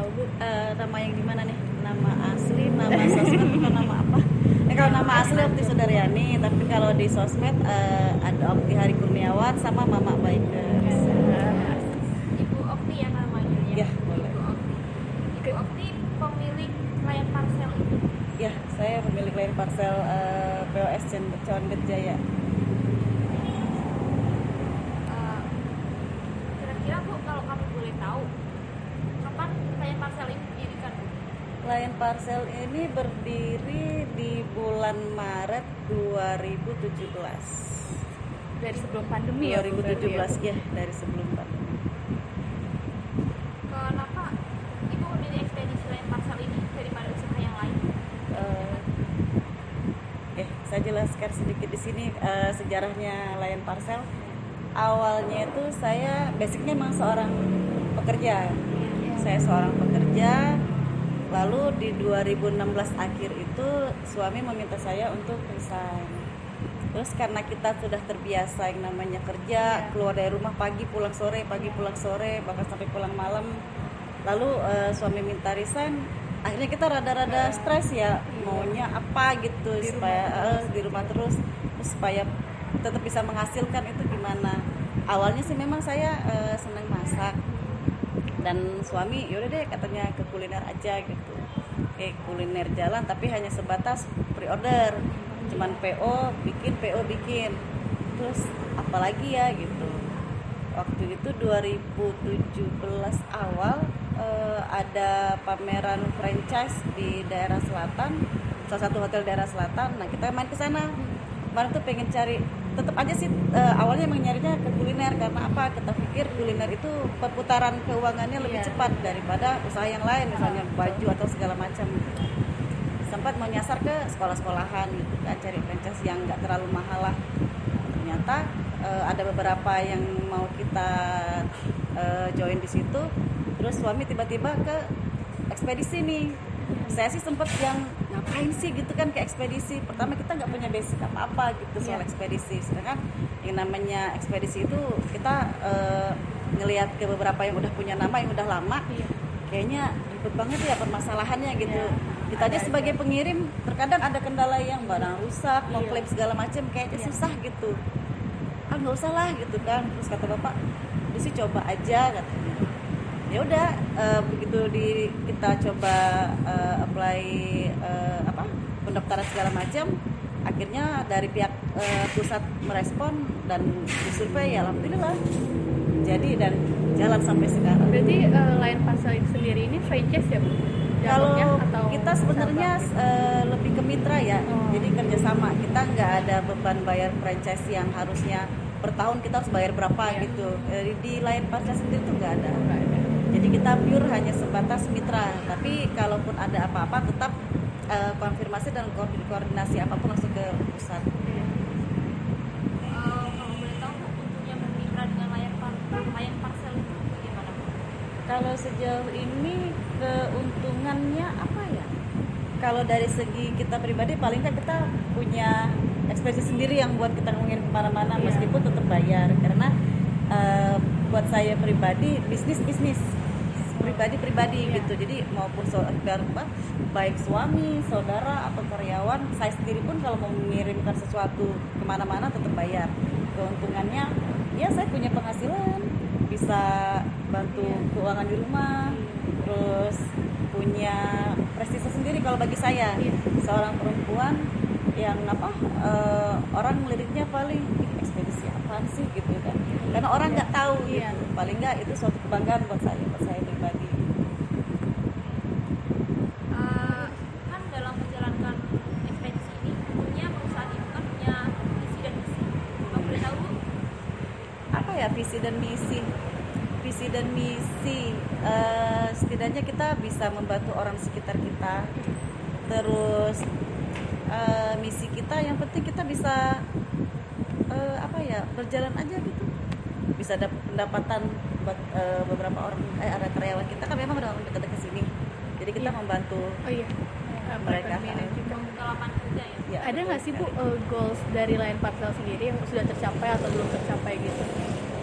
tahu Bu, nama yang gimana nih? Nama asli, nama sosmed, bukan nama apa? Kalau nama asli Okti Sudaryani, tapi kalau di sosmed ada Okti Hari Kurniawan sama Mama Bikers. Ibu Okti ya namanya ya? Ya, boleh. Ibu Okti. Ibu Okti pemilik Layan Parcel itu? Ya, saya pemilik Layan Parcel POS Condet Jaya. Kira-kira Bu, kalau kamu boleh tahu, kapan Layan Parcel ini didirikan Bu? Layan Parcel ini berdiri di bulan Maret 2017. Dari sebelum pandemi ya? 2017 ya, dari sebelum pandemi. Kenapa Ibu memilih ekspedisi Layan Parcel ini daripada usaha yang lain? Saya jelaskan sedikit di sini sejarahnya Layan Parcel. Awalnya itu saya basicnya memang seorang pekerja. Saya seorang pekerja. Lalu di 2016 akhir itu suami meminta saya untuk resign. Terus karena kita sudah terbiasa yang namanya kerja, keluar dari rumah pagi pulang sore, bahkan sampai pulang malam. Lalu suami minta resign. Akhirnya kita rada-rada stres ya, maunya apa gitu supaya di rumah terus supaya tetap bisa menghasilkan itu gimana. Awalnya sih memang saya senang masak, dan suami yaudah deh katanya ke kuliner aja gitu. Kuliner jalan tapi hanya sebatas pre-order, cuman PO bikin, terus apalagi ya gitu. Waktu itu 2017 awal ada pameran franchise di daerah selatan, salah satu hotel daerah selatan. Nah kita main ke sana. Kemarin tuh pengen cari, tetap aja sih awalnya emang nyarinya ke kuliner, karena apa? Kita pikir kuliner itu perputaran keuangannya lebih cepat daripada usaha yang lain, misalnya baju atau segala macam. Sempat mau nyasar ke sekolah-sekolahan gitu kan, cari franchise yang nggak terlalu mahal lah. Ternyata ada beberapa yang mau kita join di situ. Terus suami tiba-tiba ke ekspedisi nih. Saya sih sempet yang ngapain sih gitu kan ke ekspedisi. Pertama kita nggak punya basic apa-apa gitu soal ekspedisi. Sedangkan yang namanya ekspedisi itu kita ngelihat ke beberapa yang udah punya nama, yang udah lama, kayaknya ribet banget ya permasalahannya gitu. Kita aja sebagai pengirim terkadang ada kendala yang barang rusak, mau klaim segala macam, kayaknya susah gitu. Nggak usah lah gitu kan. Terus kata bapak, "Udah sih coba aja," katanya. Ya udah begitu kita coba apply pendaftaran segala macam, akhirnya dari pihak pusat merespon dan disurvei, ya alhamdulillah jadi dan jalan sampai sekarang. Berarti Layan Parcel itu sendiri ini franchise ya Bu? Kalau atau kita sebenarnya lebih ke mitra ya, jadi kerjasama. Kita nggak ada beban bayar franchise yang harusnya per tahun kita harus bayar berapa gitu. Di Layan Parcel sendiri tuh nggak ada. Jadi kita pure hanya sebatas mitra. Tapi kalaupun ada apa-apa tetap konfirmasi dan koordinasi apapun langsung ke pusat. Kalau boleh tahu Bu, untungnya bermitra dengan Layan Parcel itu bagaimana Bu? Kalau sejauh ini keuntungannya apa ya? Kalau dari segi kita pribadi, paling kan kita punya ekspedisi sendiri yang buat kita mengirim kemana-mana, meskipun tetap bayar. Karena buat saya pribadi, bisnis pribadi gitu. Jadi maupun baik suami, saudara atau karyawan, saya sendiri pun kalau mau mengirimkan sesuatu kemana-mana tetap bayar. Keuntungannya ya saya punya penghasilan, bisa bantu keuangan di rumah, terus punya prestasi sendiri. Kalau bagi saya seorang perempuan yang orang liriknya paling ekspedisi apaan sih gitu kan, karena orang nggak tahu gitu. Paling nggak itu suatu kebanggaan buat saya pribadi. Kan dalam menjalankan ekspedisi ini tentunya perusahaan itu kan punya visi dan misi. Kamu boleh tahu Bu? Apa ya visi dan misi? Setidaknya kita bisa membantu orang sekitar kita. Terus misi kita yang penting kita bisa berjalan aja gitu, bisa dapat pendapatan buat beberapa orang. Ada karyawan kita kan memang udah dekat-dekat sini, jadi kita membantu mereka Membuka lapangan kerja ya. Ada nggak sih Bu goals dari Layan Parcel sendiri yang sudah tercapai atau belum tercapai gitu?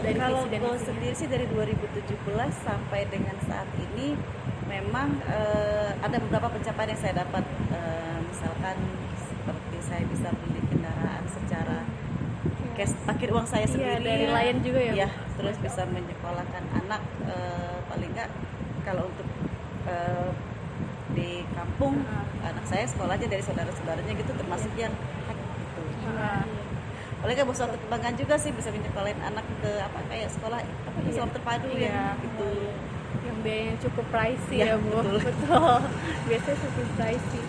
Dari Kalau visi dan goal misinya? sendiri sih dari 2017 sampai dengan saat ini memang memang ada beberapa pencapaian yang saya dapat. Misalkan seperti saya bisa beli kendaraan secara cash, pakai uang saya Iya, sendiri. dari Lion juga ya, Bu? Iya, terus bisa menyekolahkan anak, paling enggak kalau untuk di kampung anak saya sekolah aja dari saudara-saudaranya gitu, termasuk yang gitu. Paling nggak suatu kebanggaan juga sih bisa menyekolahin anak ke kayak sekolah Islam terpadu ya gitu. Yang biayanya cukup pricey Iya, ya, Bu. betul. Betul. Biasanya cukup pricey.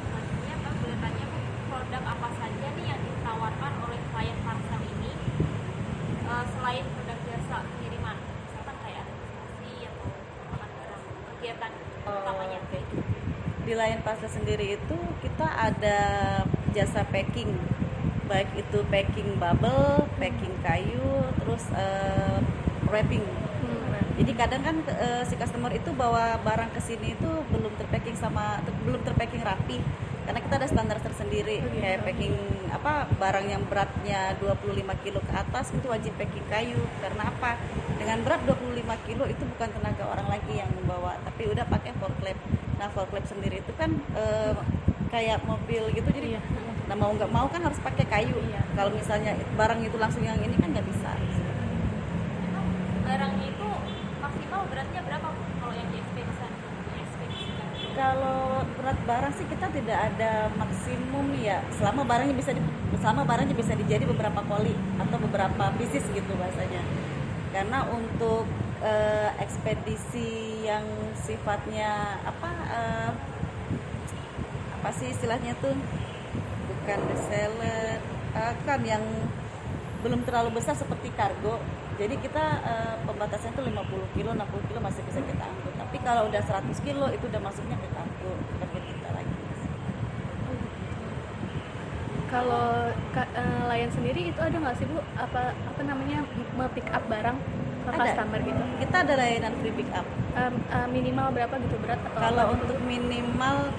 Selanjutnya Mbak boleh tanya Bu, produk apa saja nih yang ditawarkan oleh klien Parcel ini selain produk jasa pengiriman, misalkan kayak administrasi atau pengelolaan barang, kegiatan utamanya. Oke. Di Lion Parcel sendiri itu kita ada jasa packing, baik itu packing bubble, packing kayu, terus wrapping. Jadi kadang kan si customer itu bawa barang ke sini itu belum terpacking rapi, karena kita ada standar tersendiri. Kayak packing barang yang beratnya 25 kilo ke atas itu wajib packing kayu. Karena apa? Dengan berat 25 kilo itu bukan tenaga orang lagi yang membawa, tapi udah pakai forklift. Nah, forklift sendiri itu kan kayak mobil gitu, jadi nah mau nggak mau kan harus pakai kayu. Kalau misalnya barang itu langsung yang ini kan nggak bisa. Barangnya itu maksimal beratnya berapa Bu, kalau yang diekspedisikan? Kalau berat barang sih kita tidak ada maksimum ya, selama barangnya bisa dijadi beberapa koli atau beberapa pieces gitu bahasanya. Karena untuk ekspedisi yang sifatnya apa sih istilahnya tuh, bukan reseller, kan yang belum terlalu besar seperti kargo. Jadi kita pembatasannya itu 50 kilo, 60 kilo masih bisa kita angkut. Tapi kalau udah 100 kilo itu udah masuknya ke kargo, target kita lagi. Kalau Lion sendiri itu ada nggak sih, Bu, apa namanya, pick up barang ke Ada. customer gitu? Kita ada layanan free pick up. Minimal berapa gitu berat atau Kalau apa gitu? untuk minimal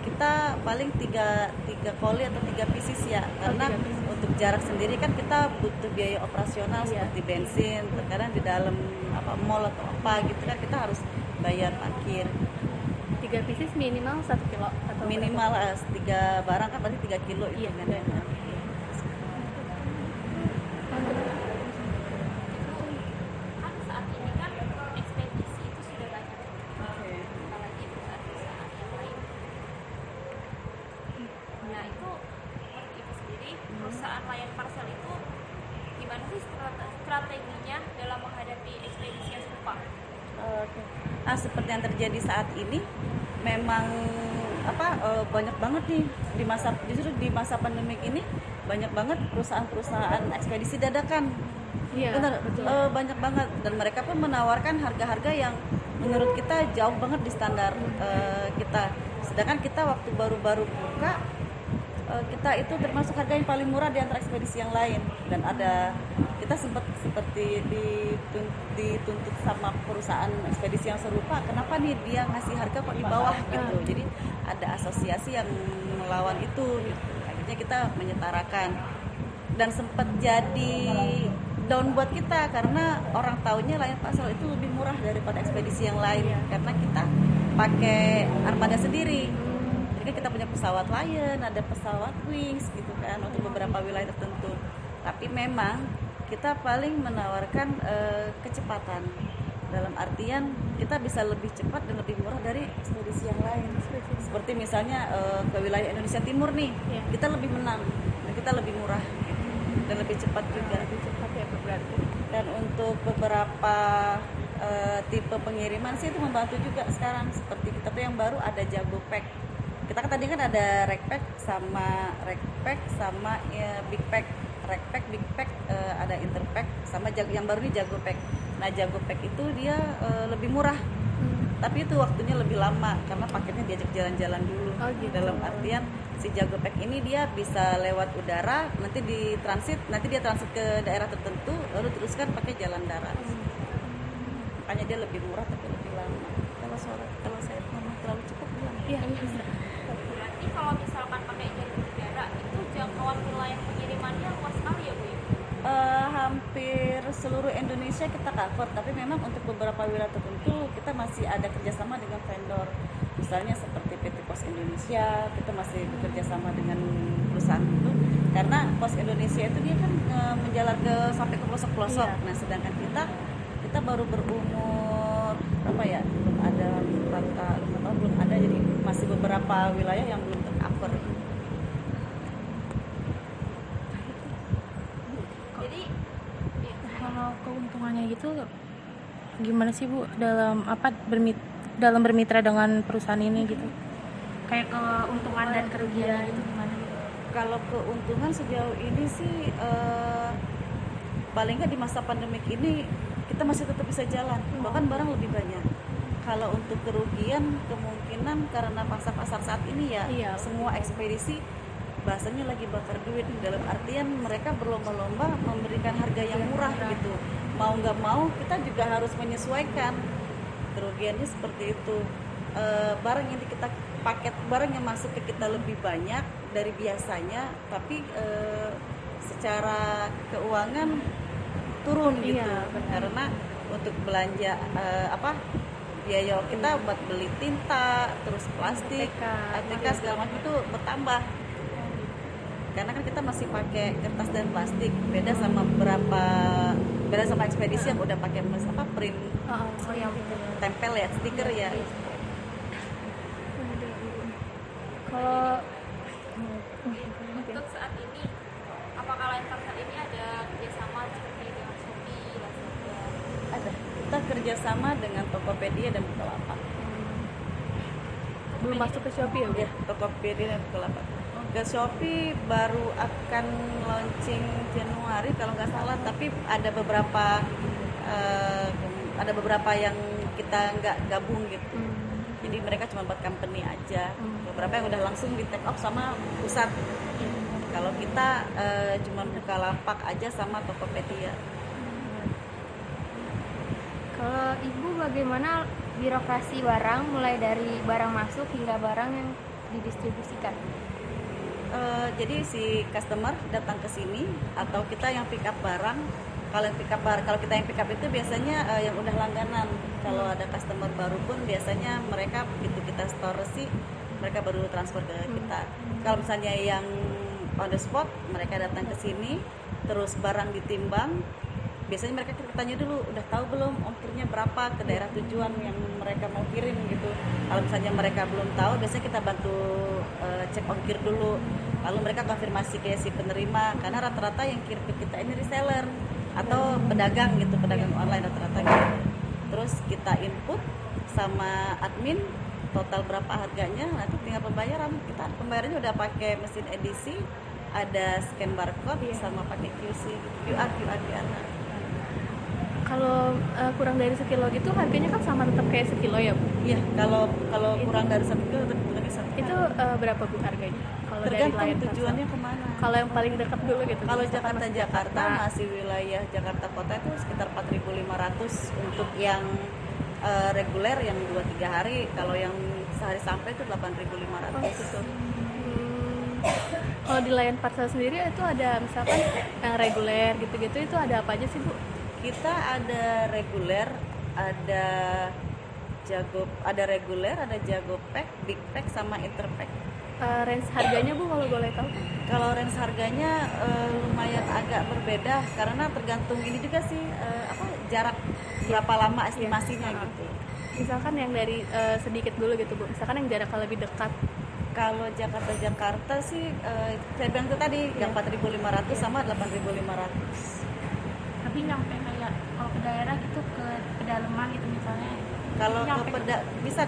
kita paling tiga koli atau 3 pieces ya, karena 3 pieces. untuk jarak sendiri kan kita butuh biaya operasional seperti bensin, terkadang di dalam mall atau apa gitu kan kita harus bayar parkir. 3 pieces minimal 1 kilo atau Minimal 3 barang kan berarti 3 kilo itu kan. Kan saat ini kan ekspedisi itu sudah banyak, apalagi perusahaan-perusahaan yang lain. Nah itu menurut Ibu sendiri, perusahaan Lion Parcel itu gimana sih strateginya dalam menghadapi ekspedisi yang serupa? Oke. Seperti yang terjadi saat ini, memang banyak banget nih justru di masa pandemik ini banyak banget perusahaan-perusahaan ekspedisi dadakan. Iya, Benar, betul. banyak banget, dan mereka pun menawarkan harga-harga yang menurut kita jauh banget di standar kita. Sedangkan kita waktu baru-baru buka kita itu termasuk harga yang paling murah di antara ekspedisi yang lain, dan kita sempat seperti dituntut sama perusahaan ekspedisi yang serupa, kenapa nih dia ngasih harga kok di bawah gitu. Jadi ada asosiasi yang melawan itu gitu. Akhirnya kita menyetarakan, dan sempat jadi down buat kita karena orang taunya Lion Parcel itu lebih murah daripada ekspedisi yang lain, karena kita pakai armada sendiri. Jadi kita punya pesawat Lion, ada pesawat Wings gitu kan untuk beberapa wilayah tertentu. Tapi memang kita paling menawarkan kecepatan, dalam artian kita bisa lebih cepat dan lebih murah dari ekspedisi yang lain. Seperti misalnya ke wilayah Indonesia Timur nih, kita lebih menang dan kita lebih murah dan lebih cepat juga. Lebih cepat ya berarti. Dan untuk beberapa tipe pengiriman sih itu membantu juga sekarang. Seperti kita tuh yang baru ada Jago Pack. Kita kan tadi kan ada Rek Pack sama Big Pack. Rek Pack, Big Pack, ada Interpack sama yang baru ini Jago Pack. Nah, Jago Pack itu dia lebih murah. Tapi itu waktunya lebih lama karena paketnya diajak jalan-jalan dulu. Gitu. Dalam artian si Jago Pack ini dia bisa lewat udara, nanti dia transit ke daerah tertentu, lalu teruskan pakai jalan darat. Makanya dia lebih murah tapi lebih lama. Kalau saya ngomong terlalu cepat bilang. Iya. Berarti kalau misalkan pakai jalur udara itu jangkauan wilayah pengirimannya luas sekali ya Bu? Hampir seluruh Indonesia kita cover, tapi memang untuk beberapa wilayah tertentu kita masih ada kerjasama dengan vendor. Misalnya seperti PT Pos Indonesia, kita masih bekerja sama dengan perusahaan itu, karena Pos Indonesia itu dia kan menjalar sampai ke pelosok-pelosok. Iya. Nah, sedangkan kita baru berumur apa ya, belum ada rata 5 tahun, belum ada, jadi masih beberapa wilayah yang belum tercover. Jadi ya, Kalau keuntungannya gitu gimana sih Bu dalam dalam bermitra dengan perusahaan ini gitu? Kayak keuntungan dan kerugian gitu gimana? Kalau keuntungan sejauh ini sih paling nggak di masa pandemik ini kita masih tetap bisa jalan, bahkan barang lebih banyak. Kalau untuk kerugian kemungkinan karena pasar-pasar saat ini ya, Iya. semua ekspedisi bahasanya lagi bakar duit, dalam artian mereka berlomba-lomba memberikan harga yang murah gitu. Mau nggak mau kita juga harus menyesuaikan. Kerugiannya seperti itu. Barang yang kita barang yang masuk ke kita lebih banyak dari biasanya, tapi secara keuangan turun gitu. Iya, benar. Karena untuk belanja biaya kita buat beli tinta, terus plastik, ATK segala macam itu bertambah. Karena kan kita masih pakai kertas dan plastik, beda sama ekspedisi yang udah pakai print Oh ya betul. tempel ya, stiker ya. Kalau untuk saat ini apakah Lion Parcel ini ada kerjasama seperti dengan Shopee, Lazada? Ada. Kita kerjasama dengan Tokopedia dan Bukalapak. belum masuk ke Shopee ya Bu? Ya, Tokopedia dan Bukalapak. Ke Shopee baru akan launching Januari kalau nggak salah, tapi ada beberapa yang kita nggak gabung gitu. Jadi mereka cuma buat company aja. Beberapa yang udah langsung di take off sama pusat. Kalau kita cuma Bukalapak aja sama Tokopedia. Kalau Ibu bagaimana birokrasi barang mulai dari barang masuk hingga barang yang didistribusikan? Jadi si customer datang ke sini atau kita yang pick up barang. Kalau kita yang pick up itu biasanya yang udah langganan. Kalau ada customer baru pun biasanya mereka begitu kita store receipt, mereka baru transfer ke kita. Kalau misalnya yang on the spot, mereka datang ke sini, terus barang ditimbang. Biasanya mereka tanya dulu, udah tahu belum ongkirnya berapa ke daerah tujuan yang mereka mau kirim gitu. Kalau misalnya mereka belum tahu, biasanya kita bantu cek ongkir dulu. Lalu mereka konfirmasi ke si penerima, karena rata-rata yang kirim ke kita ini reseller atau pedagang gitu, pedagang online rata-rata gitu. Terus kita input sama admin total berapa harganya, nanti tinggal pembayaran. Pembayarannya udah pakai mesin edisi, ada scan barcode sama pakai QR. Kalau kurang dari sekilo gitu harganya kan sama tetap kayak sekilo ya Bu? Iya, kalau kurang dari 1 kilo tetap lebih 1 kilo. Itu berapa Bu harganya? Kalau dari Tergantung Lion Parcel. tujuannya kemana. Kalau yang paling dekat dulu gitu. Kalau misalkan masih Jakarta masih wilayah Jakarta Kota itu sekitar 4.500 untuk yang reguler yang 2-3 hari. Kalau yang sehari sampai itu 8.500. Oh gitu. Kalau di Lion Parcel sendiri itu ada misalkan yang reguler gitu-gitu, itu ada apa aja sih Bu? Kita ada reguler, ada reguler, ada jago pack, big pack sama interpack. Range harganya Bu kalau boleh tahu? Kalau range harganya lumayan agak berbeda karena tergantung ini juga sih jarak berapa lama estimasinya gitu. Misalkan yang dari sedikit dulu gitu Bu, misalkan yang jaraknya lebih dekat. Kalau Jakarta sih saya bilang itu tadi yang 4.500 sama 8.500. Tapi nyampe kayak kalau ke daerah gitu ke pedalaman gitu misalnya. Kalau Nyampe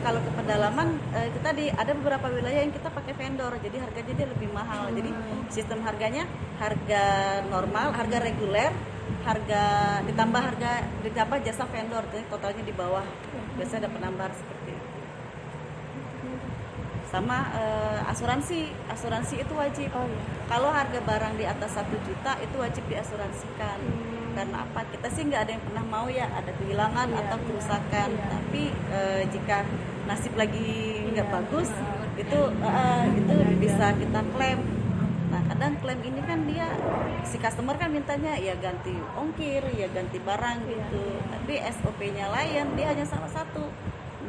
kalau ke pedalaman itu tadi ada beberapa wilayah yang kita pakai vendor, jadi harganya dia lebih mahal. Jadi sistem harganya harga normal, harga reguler, ditambah jasa vendor, jadi totalnya di bawah. Biasanya ada penambahan seperti itu. Sama asuransi itu wajib. Oh iya. Kalau harga barang di atas 1 juta itu wajib diasuransikan. Karena apa? Kita sih nggak ada yang pernah mau ya ada kehilangan atau kerusakan. Tapi jika nasib lagi nggak bagus, itu bisa kita klaim. Nah kadang klaim ini kan dia si customer kan mintanya ya ganti ongkir, ya ganti barang gitu. Tapi SOP-nya Lion dia hanya salah satu,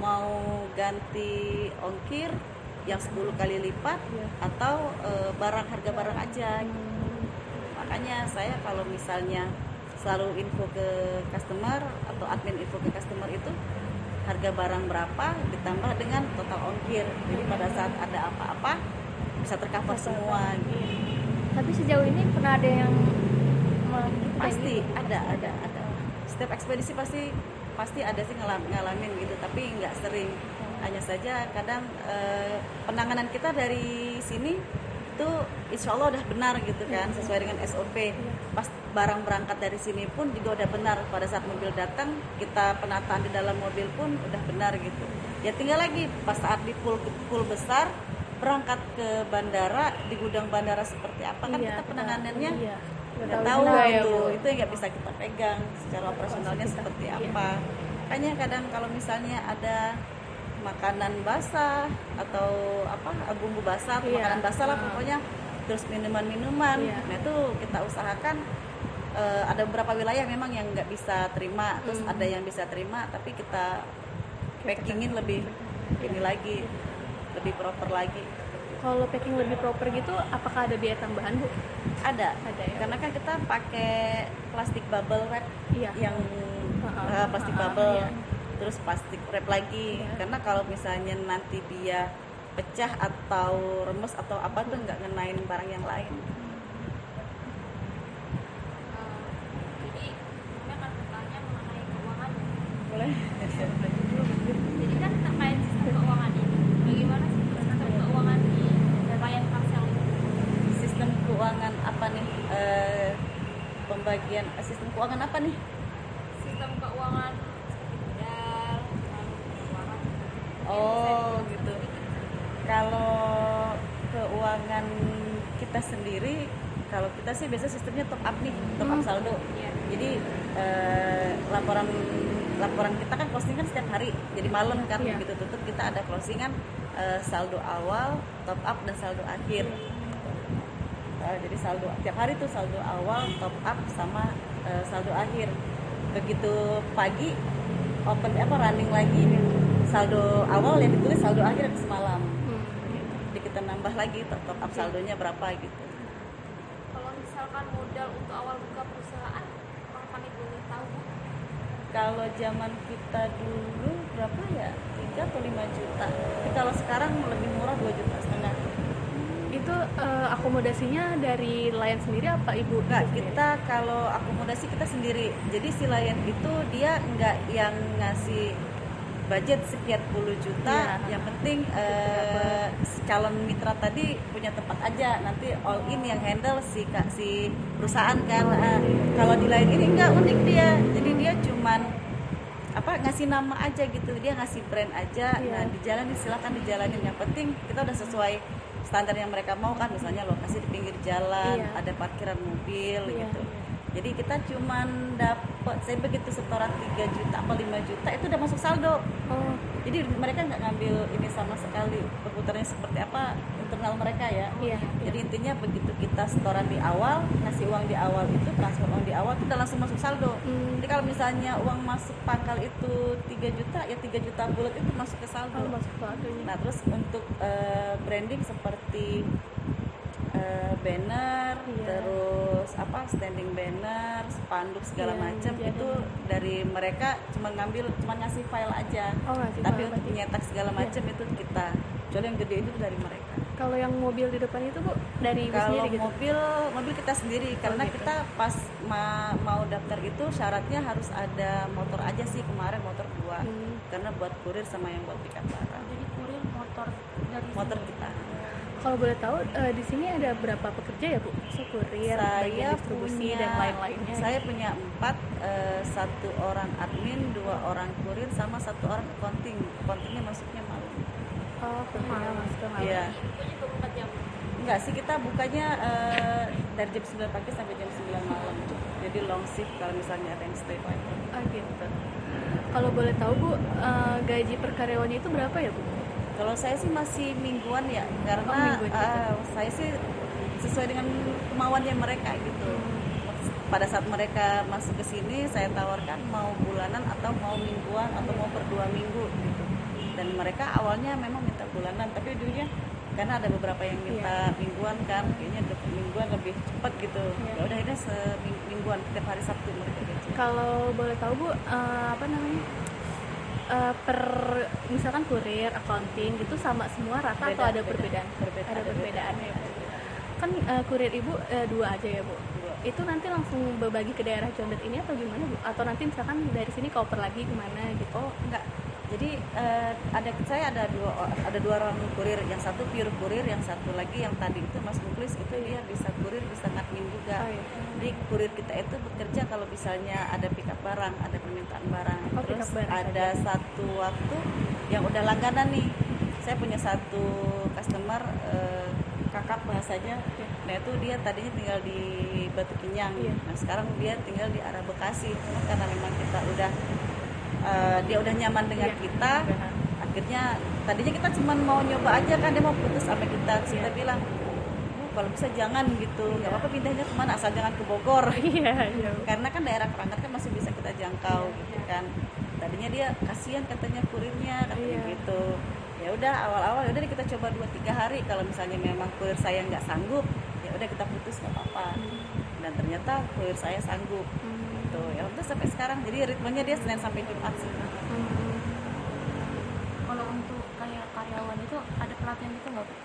mau ganti ongkir yang 10 kali lipat atau harga barang aja. Makanya saya kalau misalnya selalu info ke customer atau admin info ke customer itu harga barang berapa ditambah dengan total ongkir. Jadi pada saat ada apa-apa bisa tercover semua gitu. Tapi sejauh ini pernah ada yang Pasti ada. Setiap ekspedisi pasti ada sih ngalamin gitu, tapi nggak sering. Hanya saja kadang penanganan kita dari sini itu insya Allah udah benar gitu kan, sesuai dengan SOP. Pas barang berangkat dari sini pun juga udah benar. Pada saat mobil datang, kita penataan di dalam mobil pun udah benar gitu. Ya tinggal lagi pas saat di pool besar berangkat ke bandara, di gudang bandara seperti apa kan kita penanganannya nggak tahu itu yang nggak bisa kita pegang secara operasionalnya seperti apa. Makanya kadang kalau misalnya ada makanan basah atau bumbu basah atau makanan basah lah pokoknya, terus minuman-minuman, nah itu kita usahakan ada beberapa wilayah memang yang nggak bisa terima, terus ada yang bisa terima, tapi kita packingin lebih ini lagi, lebih proper lagi. Kalau packing lebih proper gitu, apakah ada biaya tambahan, Bu? Ada ya. Karena kan kita pakai plastik bubble wrap yang plastik bubble, terus plastik wrap lagi. Karena kalau misalnya nanti dia pecah atau remes atau apa tuh nggak ngenain barang yang lain. Jadi kami akan bertanya mengenai keuangan. Boleh? Jadi kan terkait sistem keuangan ini, bagaimana sih sistem keuangan di Lion Parcel ini? Sistem keuangan apa nih? Pembagian sistem keuangan apa nih? Sistem keuangan seperti modal, keuangan. Oh gitu. Kalau keuangan kita sendiri, kalau kita sih biasa sistemnya top up nih, top up saldo. Jadi laporan kita kan closing kan setiap hari, jadi malam kan begitu tutup kita ada closingan saldo awal, top up dan saldo akhir. Jadi saldo tiap hari tuh saldo awal, top up sama saldo akhir. Begitu pagi running lagi saldo awal yang ditulis saldo akhir semalam. Jadi kita nambah lagi top up saldonya berapa gitu. Kalau misalkan modal untuk awal buka perusahaan, kalau kami boleh tahu, Bu? Kalau zaman kita dulu berapa ya? 3 atau 5 juta. Tapi kalau sekarang lebih murah 2,5 juta. Itu akomodasinya dari Lion sendiri apa Ibu? Enggak, kita kalau akomodasi kita sendiri. Jadi si Lion itu dia enggak yang ngasih budget sekian puluh juta, yang penting calon mitra tadi punya tempat aja, nanti all in yang handle si perusahaan kan. Kalau di Lion ini enggak, unik dia, jadi dia cuman ngasih nama aja gitu, dia ngasih brand aja. Nah dijalanin, silakan dijalanin, yang penting kita udah sesuai standar yang mereka mau kan, misalnya lokasi di pinggir jalan, ada parkiran mobil gitu. Jadi kita cuman dapat, saya begitu setoran 3 juta apa 5 juta itu udah masuk saldo. Jadi mereka nggak ngambil ini sama sekali, perputarannya seperti apa internal mereka ya. Jadi intinya begitu kita setoran di awal, ngasih uang di awal itu, transfer uang di awal itu udah langsung masuk saldo. Jadi kalau misalnya uang masuk pangkal itu 3 juta, ya 3 juta bulat itu masuk ke saldo. Nah terus untuk branding seperti banner, terus standing banner, spanduk segala macam itu dari mereka cuma ngasih file aja. Tapi untuk nyetak segala macam itu kita. Kecuali yang gede itu dari mereka. Kalau yang mobil di depan itu Bu dari Ibu Kalau sendiri gitu? mobil kita sendiri, karena gitu. kita pas mau daftar itu syaratnya harus ada motor aja sih, kemarin motor 2. Karena buat kurir sama yang buat pick up barang. Jadi kurir motor dari Motor kita. Kalau boleh tahu di sini ada berapa pekerja ya Bu? Kurir, bagian distribusi dan lain-lainnya. Saya punya 4, 1 orang admin, 2 orang kurir, sama 1 orang accounting. Accountingnya masuknya malam. Kerjanya masuk ke malam. Iya. Itu juga 4 jam. Enggak sih, kita bukanya dari jam 9 pagi sampai jam 9 malam. Jadi long shift kalau misalnya ada yang stay over. Gitu. Kalau boleh tahu Bu, gaji per karyawannya itu berapa ya Bu? Kalau saya sih masih mingguan ya, karena mingguan juga. saya sih sesuai dengan kemauannya mereka gitu. Pada saat mereka masuk ke sini, saya tawarkan mau bulanan atau mau mingguan atau mau per 2 minggu gitu. Dan mereka awalnya memang minta bulanan, tapi ujungnya karena ada beberapa yang minta mingguan kan, kayaknya mingguan lebih cepat gitu. Ya udah ini semingguan setiap hari Sabtu mereka gaji. Kalau boleh tahu Bu, apa namanya? Per misalkan kurir, accounting gitu sama semua rata atau ada perbedaan? Ada perbedaan ya. Kan kurir Ibu 2 aja ya Bu. Dua. Itu nanti langsung berbagi ke daerah Condet ini atau gimana Bu? Atau nanti misalkan dari sini koper lagi kemana gitu? Oh enggak, jadi saya ada dua orang kurir, yang satu pure kurir, yang satu lagi yang tadi itu Mas Muklis itu dia bisa kurir, bisa ngadmin juga. Oh, iya. Jadi kurir kita itu bekerja kalau misalnya ada pick up barang, ada permintaan barang. Oh, pick Terus up barang ada satu waktu yang udah langganan nih, saya punya satu customer kakak bahasanya. Nah itu dia tadinya tinggal di Batu Kinyang, nah sekarang dia tinggal di arah Bekasi. Cuma karena memang kita udah dia udah nyaman dengan kita, akhirnya tadinya kita cuma mau nyoba aja kan, dia mau putus sama kita. Terus kita bilang, "Bu, kalau bisa jangan gitu, nggak apa-apa pindahnya kemana, asal jangan ke Bogor." Iya. Karena kan daerah Keranggan kan masih bisa kita jangkau gitu kan. Tadinya dia kasihan katanya kurirnya, katanya gitu. Ya udah awal-awal ya udah kita coba 2-3 hari, kalau misalnya memang kurir saya nggak sanggup, ya udah kita putus nggak apa-apa. Dan ternyata kurir saya sanggup. Gitu. Ya udah sampai sekarang. Jadi ritmenya dia Senin sampai Jumat sih. Kalau untuk kayak karyawan itu ada pelatihan gitu nggak Bu?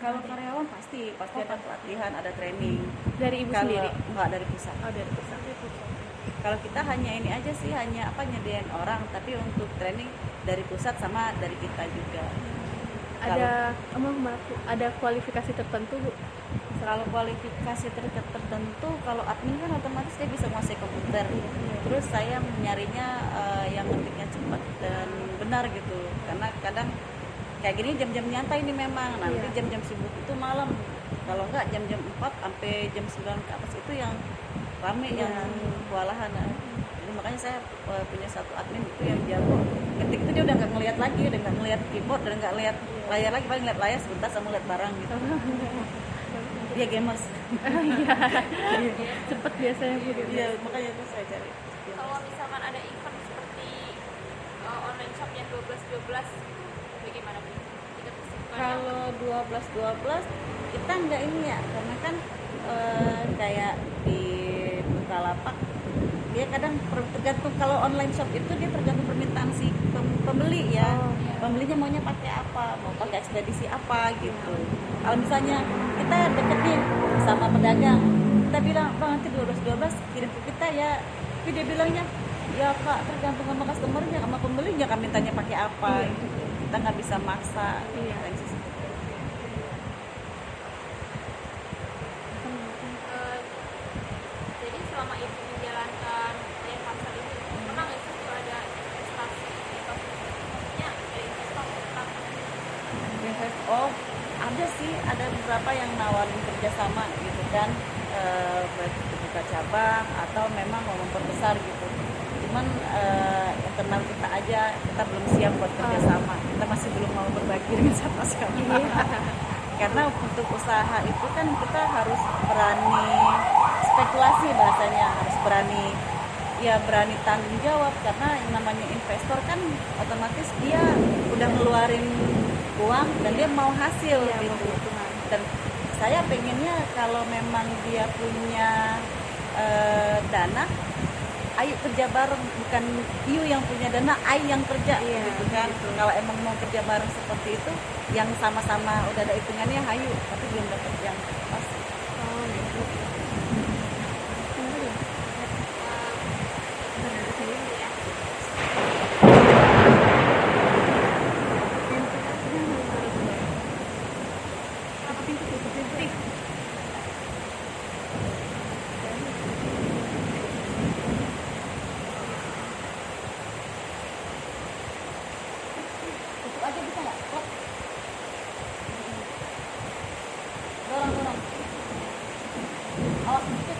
Kalau karyawan pasti ada pelatihan, ada training. Dari Ibu Kalau sendiri? enggak dari pusat. Oh, dari pusat. Kalau kita hanya ini aja sih, hanya nyediain orang, tapi untuk training dari pusat sama dari kita juga. Ada kualifikasi tertentu Bu? Kalau kualifikasi tertentu, kalau admin kan otomatis dia bisa menguasai komputer. Terus saya nyarinya yang ngetiknya cepat dan benar gitu. Karena kadang kayak gini jam-jam nyantai ini memang, nanti jam-jam sibuk itu malam. Kalau enggak jam-jam 4 sampai jam 9 ke atas itu yang rame, yang kewalahan. Jadi makanya saya punya satu admin itu yang jago ketik itu, dia udah nggak ngelihat lagi, udah nggak ngelihat keyboard, udah nggak lihat layar lagi, paling ngeliat layar sebentar sama lihat barang gitu. Dia gamers. Cepet biasanya Bu. Iya, makanya itu saya cari. Kalau misalkan ada event seperti online shop yang 12-12, bagaimana Bu? Kita kesibukannya? Kalau 12-12 kita nggak ini ya, karena kan kayak di Bukalapak dia kadang tergantung, kalau online shop itu dia tergantung permintaan si pembeli ya. Pembelinya maunya pakai apa, mau pakai ekspedisi apa gitu. Kalau misalnya kita deket nih sama pedagang, kita bilang, "Bang, nanti 12-12 kirim ke kita ya." Tapi dia bilangnya, "Ya Kak, tergantung sama customernya, sama pembelinya kami tanya pakai apa." Gitu. Kita nggak bisa maksa. Jadi selama ibu menjalankan layar parcel itu, pernah nggak sih Bu ada investasi atau maksudnya ada investor utang? Oh, ada sih, ada beberapa yang nawarin kerjasama gitu kan, baik itu buka cabang atau memang mau memperbesar gitu. Cuman internal kita aja, kita belum siap buat kerjasama, kita masih belum mau berbagi dengan siapa. Karena untuk usaha itu kan kita harus berani spekulasi bahasanya, harus berani tanggung jawab, karena yang namanya investor kan otomatis dia udah ngeluarin uang dan dia mau hasil gitu. Dan saya pengennya kalau memang dia punya dana, ayo kerja bareng, bukan you yang punya dana, I yang kerja gitu kan. Kalau emang mau kerja bareng seperti itu, yang sama-sama udah ada hitungannya, hayu, tapi belum dapat yang pas. Tutup aja bisa nggak? Kok? Dorong. Awas sedikit.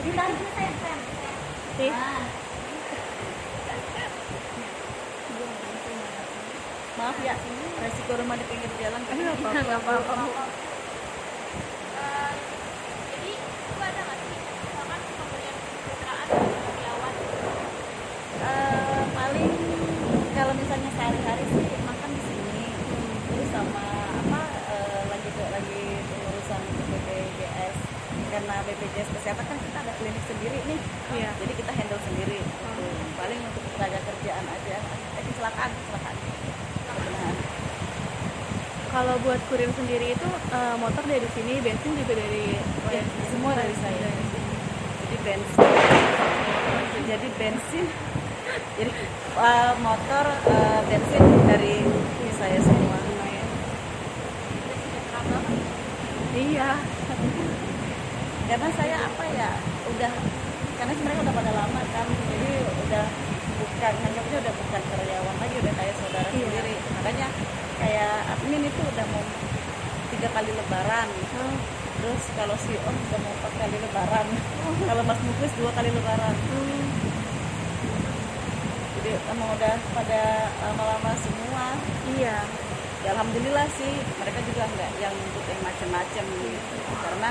Ditarik dulu sayang. Nah. Maaf ya, resiko rumah di pinggir jalan. Nggak apa-apa Bu. sehari-hari sih makan di sini. Terus sama apa lagi urusan BPJS, karena BPJS kesehatan kan kita ada klinik sendiri nih. Iya. Jadi kita handle sendiri. Paling untuk tenaga kerjaan aja. Kecelakaan. Benar. Kalau buat kurir sendiri itu motor dari sini, bensin juga dari Ya, semua dari saya. Jadi bensin jadi motor bensin dari saya semua. Iya. Karena saya apa ya, udah karena mereka udah pada lama kan, jadi udah bukan, anggapnya udah bukan karyawan lagi, udah kayak saudara sendiri. Makanya kayak admin itu udah mau 3 kali lebaran. Terus kalau si Om udah mau 4 kali lebaran. Kalau Mas Muklis 2 kali lebaran. Jadi emang udah pada lama-lama semua. Iya. Ya, alhamdulillah sih mereka juga nggak yang untuk yang macam-macam gitu. Karena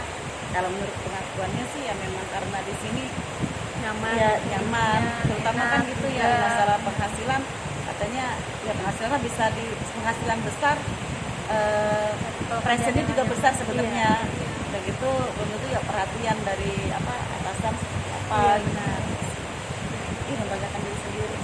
kalau menurut pengakuannya sih ya memang karena di sini Nyaman. ya nyaman, terutama enak, kan gitu ya iya. masalah penghasilan, katanya ya penghasilan bisa di penghasilan besar, pressure-nya juga besar sebenarnya. Udah gitu belum tentu ya perhatian dari apa atasan apa. Iya, benar. Ih, membanggakan diri sendiri.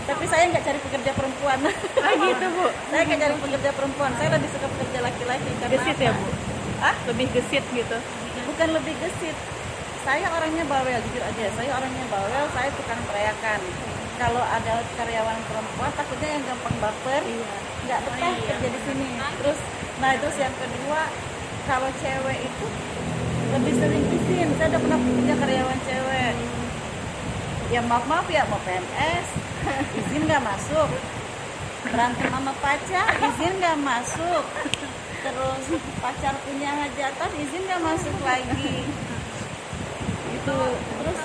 Tapi saya nggak cari pekerja perempuan. Ah gitu, Bu. Saya nggak cari pekerja perempuan, saya lebih suka pekerja laki-laki. Karena Gesit ya, apa? Bu? Ah? Lebih gesit gitu. Bukan lebih gesit, saya orangnya bawel, jujur aja, saya orangnya bawel, saya tukang teriakan. Kalau ada karyawan perempuan takutnya yang gampang baper, nggak betah kerja di sini. Terus nah itu yang kedua, kalau cewek itu lebih sering izin. Saya udah pernah punya karyawan cewek, ya maaf ya, mau PNS izin nggak masuk, berantem sama pacar izin nggak masuk, terus pacar punya hajatan izin nggak masuk lagi itu. Terus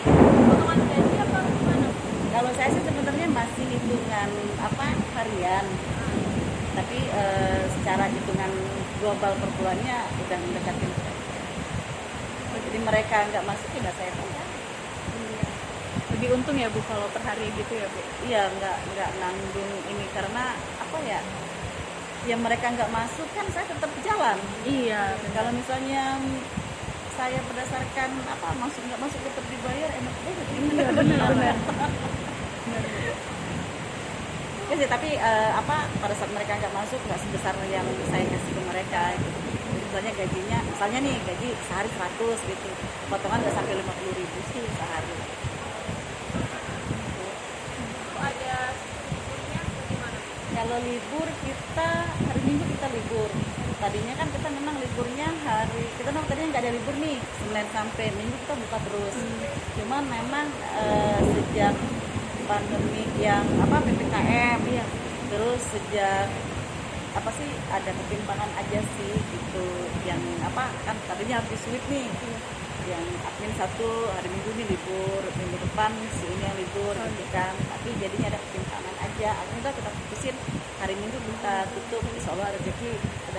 potongan gaji apa gimana? kalau saya sih sebenarnya masih hitungan apa harian, tapi secara hitungan global per bulannya udah mendekati. Jadi mereka nggak masuk ya nggak saya tanya. Lebih untung ya, Bu, kalau per hari gitu ya, Bu. Iya, nggak nanggung ini karena apa ya? Ya mereka nggak masuk kan saya tetap jalan. Iya. Kalau misalnya saya berdasarkan apa masuk nggak masuk tetap dibayar, enak banget. Iya, benar. Ya sih, tapi apa pada saat mereka nggak masuk nggak sebesar yang saya kasih ke mereka gitu. Jadi misalnya gajinya, misalnya nih gaji sehari 100 gitu, potongan nggak sampai 50.000 sih sehari. Ada liburnya gimana? Kalau libur kita hari Minggu kita libur. Tadinya kan kita memang liburnya kita memang tadinya nggak ada libur nih, Senin sampai Minggu kita buka terus. Cuman memang sejak pandemi yang apa PPKM, terus sejak apa sih ada ketimpangan aja sih gitu, yang apa kan tadinya harus di-switch nih, yang admin satu hari Minggu nih libur, minggu depan si ini yang libur gitu kan, tapi jadinya ada ketimpangan aja. Akhirnya kita putusin hari Minggu kita tutup, insya Allah rezeki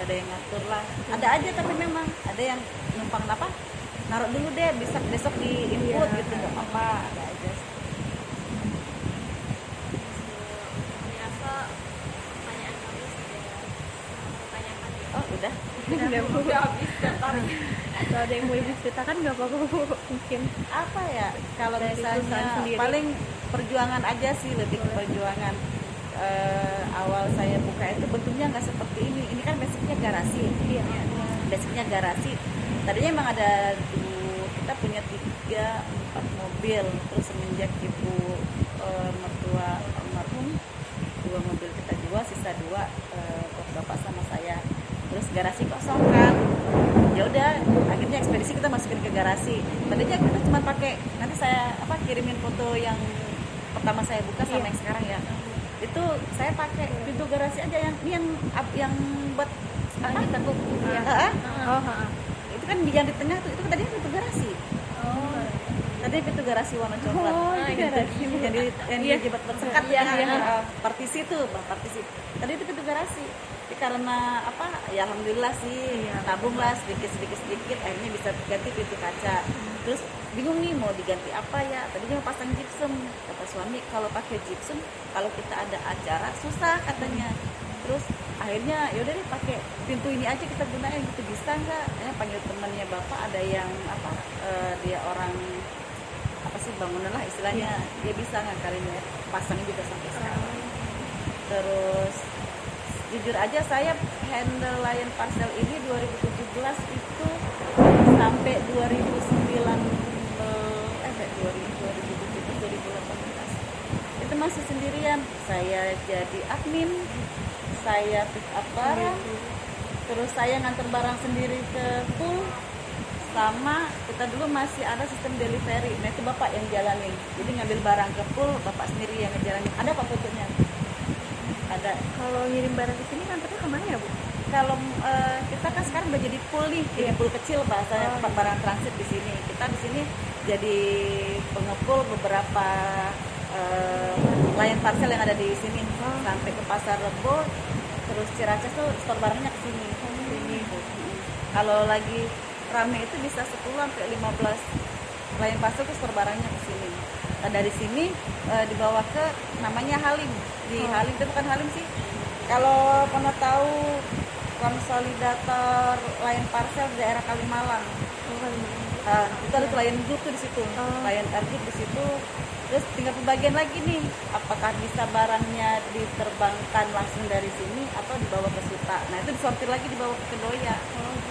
ada yang ngatur lah, ada aja, tapi memang ada yang numpang apa naruh dulu deh, bisa besok di input gitu, nggak apa, ada aja. Biasa pertanyaan kami sudah ditanyakan ya. Oh udah. Udah habis daftarnya. Kalau ada yang mau Ibu ceritakan nggak apa-apa, Bu. Mungkin. Apa ya kalau Dari perusahaan misalnya sendiri. paling perjuangan aja sih, lebih ke perjuangan. Awal saya buka itu bentuknya nggak seperti ini kan basicnya garasi. Basicnya garasi, tadinya emang ada kita punya 3-4 mobil, terus semenjak ibu mertua almarhum 2 mobil kita jual, sisa 2 bapak sama saya, terus garasi kosong kan. Ya udah akhirnya ekspedisi kita masukin ke garasi. Tadinya kita cuma pakai, nanti saya apa kirimin foto yang pertama saya buka sama yang sekarang ya, itu saya pakai pintu garasi aja yang ini yang buat apa ditekuk ya. Itu kan yang di tengah tuh itu kan tadinya pintu garasi. Tadi pintu garasi warna coklat. itu garasi. Yang di jebat bersekat partisi tuh, partisi. Tadi itu pintu garasi. Tapi karena apa? Ya alhamdulillah sih, tabung lah sedikit, akhirnya bisa ganti pintu kaca. Terus bingung nih mau diganti apa ya, tadinya mau pasang gypsum. Kata suami kalau pakai gypsum kalau kita ada acara susah katanya. Terus akhirnya yaudah deh pakai pintu ini aja kita gunain gitu, bisa nggak? Panggil temannya bapak, ada yang apa dia orang apa sih bangunan lah istilahnya, dia bisa ngangkarinnya, pasangnya juga sampai sekarang. Terus jujur aja saya handle Lion Parcel ini 2017 itu sampai 2018 itu masih sendirian. Saya jadi admin, saya pick up barang, terus saya nganter barang sendiri ke pool, sama kita dulu masih ada sistem delivery. Nah itu bapak yang jalanin, jadi ngambil barang ke pool bapak sendiri yang ngejalanin. Ada apa fotonya? Ada. Kalau ngirim barang ke sini kantornya kemana ya Bu? Kalau kita kan sekarang udah jadi pool nih, jadi pool kecil bahasanya, tempat barang transit di sini. Kita di sini jadi pengepul beberapa Lion Parcel yang ada di sini sampai ke Pasar Rebo, terus Ciracas tuh store barangnya ke sini. Kalau lagi rame itu bisa 10 sampai 15 Lion Parcel tuh store barangnya ke sini. Nah, dari sini dibawa ke namanya Halim. Di Halim itu bukan Halim sih. Kalau pernah tahu konsolidator Lion Parcel di daerah Kalimalang. Itu ada Lion Group tuh di situ. Lion Air Group di situ. Terus tinggal pembagian lagi nih, apakah bisa barangnya diterbangkan langsung dari sini atau dibawa ke Suta. Nah itu disortir lagi dibawa ke Kedoya.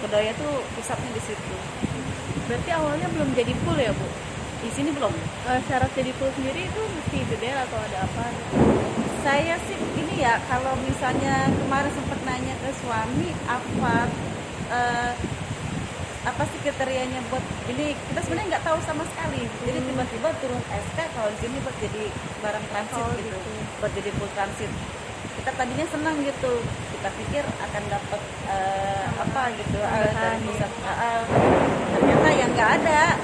Kedoya tuh pusatnya di situ. Berarti awalnya belum jadi pool ya Bu? Di sini belum. Syarat jadi pool sendiri itu mesti beda atau ada apa? Saya sih ini ya, kalau misalnya kemarin sempat nanya ke suami apa sih kriterianya buat ini, kita sebenarnya nggak tahu sama sekali. Jadi tiba-tiba turun SK kalau di sini buat jadi barang transit gitu, buat jadi full transit. Kita tadinya senang gitu, kita pikir akan dapat apa gitu dari pusat. Ternyata yang nggak ada.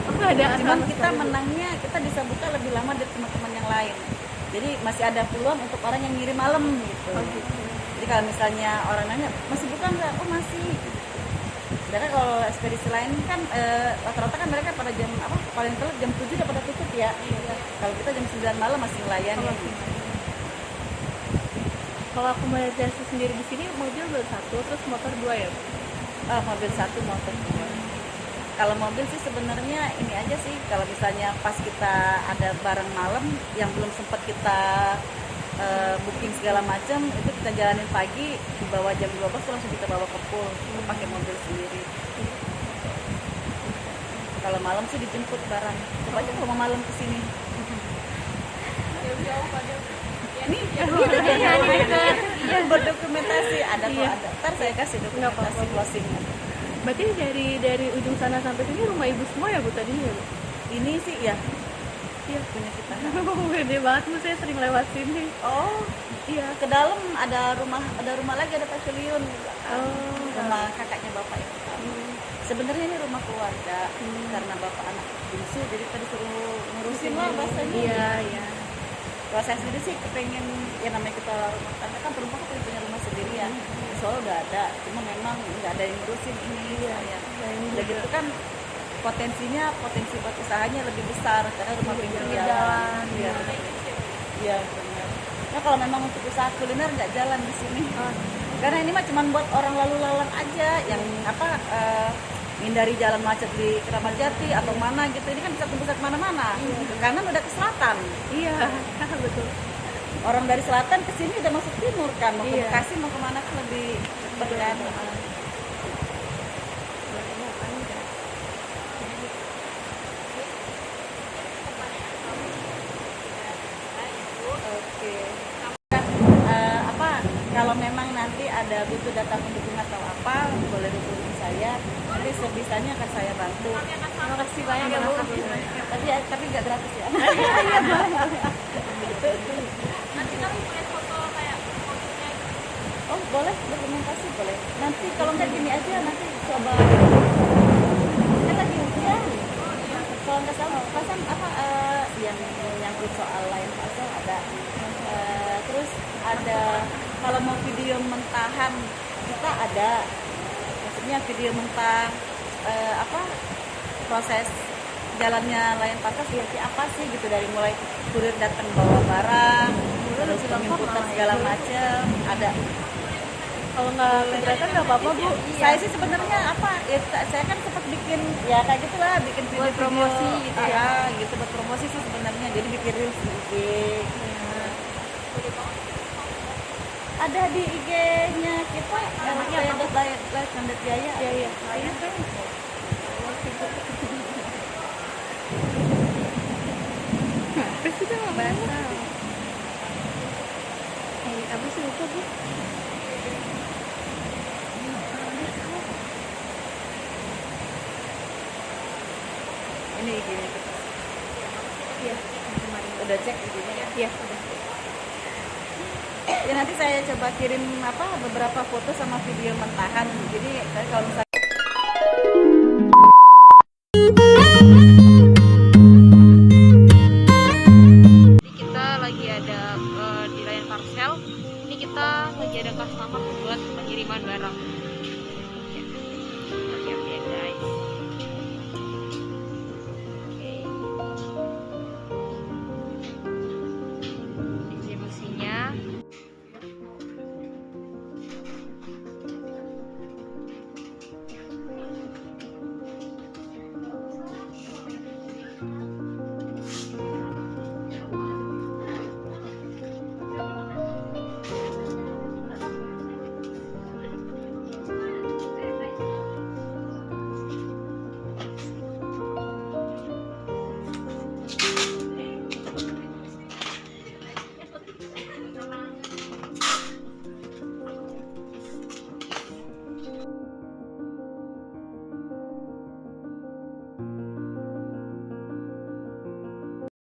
Cuman kita menangnya kita bisa buka lebih lama dari teman-teman yang lain. Jadi masih ada peluang untuk orang yang ngirim malam gitu. Jadi kalau misalnya orang nanya masih buka nggak? Oh masih. Karena kalau ekspedisi lain kan rata-rata kan mereka pada jam paling telat jam 7 udah pada tutup ya. Kalau kita jam 9 malam masih melayani. Kalau akomodasi sendiri di sini mobil baru 1, terus motor 2 ya Bu? Mobil 1, motor 2. Kalau mobil sih sebenarnya ini aja sih, kalau misalnya pas kita ada barang malam yang belum sempat kita booking segala macam, itu kita jalanin pagi, di bawah jam 12 tuh langsung kita bawa ke pool, itu pakai mobil sendiri. Kalau malam sih dijemput barang, coba aja kalau mau malam kesini. Ini berdokumentasi ada kok ada. Ntar saya kasih dokumentasi closingnya. Berarti dari ujung sana sampai sini rumah ibu semua ya Bu tadinya ya Bu? Ini sih ya, iya punya kita. Gede banget Bu, saya sering lewat sini. Oh iya, ke dalam ada rumah lagi, ada pavilion. Rumah kakaknya bapak itu. Sebenarnya ini rumah keluarga, karena bapak anak bungsu jadi tadi suruh ngurusin lah bahasanya. Iya. Kalau saya sendiri sih kepengen, ya namanya kita rumah tangga kan perempuan kan punya rumah sendiri ya. Soalnya udah ada, cuma memang nggak ada yang ngurusin ini. Udah gitu kan potensi buat usahanya lebih besar karena rumah pinggir jalan. Iya benar. Nah kalau memang untuk usaha kuliner nggak jalan di sini. Karena ini mah cuma buat orang lalu lalang aja yang hindari jalan macet di Keramat Jati atau mana gitu. Ini kan bisa tembus kemana-mana. Ke kanan udah ke selatan. Iya, betul. Orang dari selatan ke sini udah masuk timur kan, mau ke Bekasi mau kemana kan lebih cepet kan. Oke. Kalau memang nanti ada butuh data pendukung atau apa, boleh hubungi saya. Nanti sebisanya akan saya bantu. Terima kasih banyak ya Bu. Tapi nggak gratis ya. Nanti kami boleh foto kayak fotonya gitu. Oh boleh, dokumentasi boleh. Nanti kalau nggak gini aja, nanti coba. Kan lagi ujian. Kalau nggak salah pasang yang nyangkut soal Lion Parcel ada. Terus ada kalau mau video mentahan kita ada. Maksudnya video mentah proses jalannya layan parsel seperti apa sih gitu, dari mulai kurir datang bawa barang, terus penjemputan segala macam ada. Kalau nggak keberatan nggak apa-apa bu. Saya sih sebenarnya apa ya, saya kan sempat bikin ya kayak gitulah, bikin Buat promosi gitu ya? gitu, buat promosi sih sebenarnya, jadi bikin reels di IG. Ada di IG-nya kita namanya Jaya. Iya. Presiden nggak bahasa. Apa sih lupa bu? Ini IG-nya kita. Iya. Udah cek IG-nya ya? Iya udah. Ya nanti saya coba kirim beberapa foto sama video mentahan. Jadi kalau misalnya